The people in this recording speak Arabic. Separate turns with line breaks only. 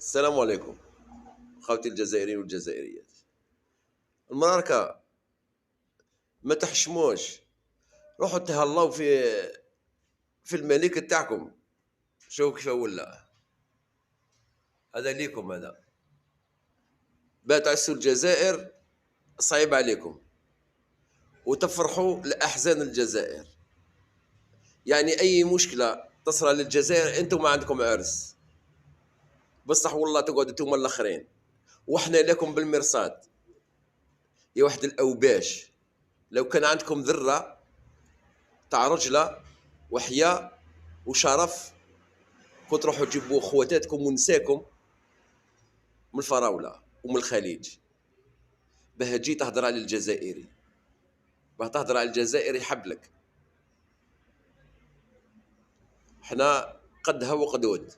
السلام عليكم خوتي الجزائريين والجزائريات. المراركة ما تحشموش، روحوا تهلاو في الملك تاعكم. شوفوا كيف ولا. هذا ليكم، هذا باه تعسوا الجزائر صعيب عليكم وتفرحوا لأحزان الجزائر. يعني أي مشكلة تصل للجزائر أنتم ما عندكم عرس، بصح والله تقعدوا انتم الاخرين واحنا لكم بالمرصاد. يا واحد الأوباش، لو كان عندكم ذرة تاع رجلة وحياة وشرف كنت تروحوا تجيبوا خواتاتكم ونساكم من الفراولة ومن الخليج. باه تجي تهضر على الجزائري، باه تهضر على الجزائري حبلك. احنا قدها وقدود.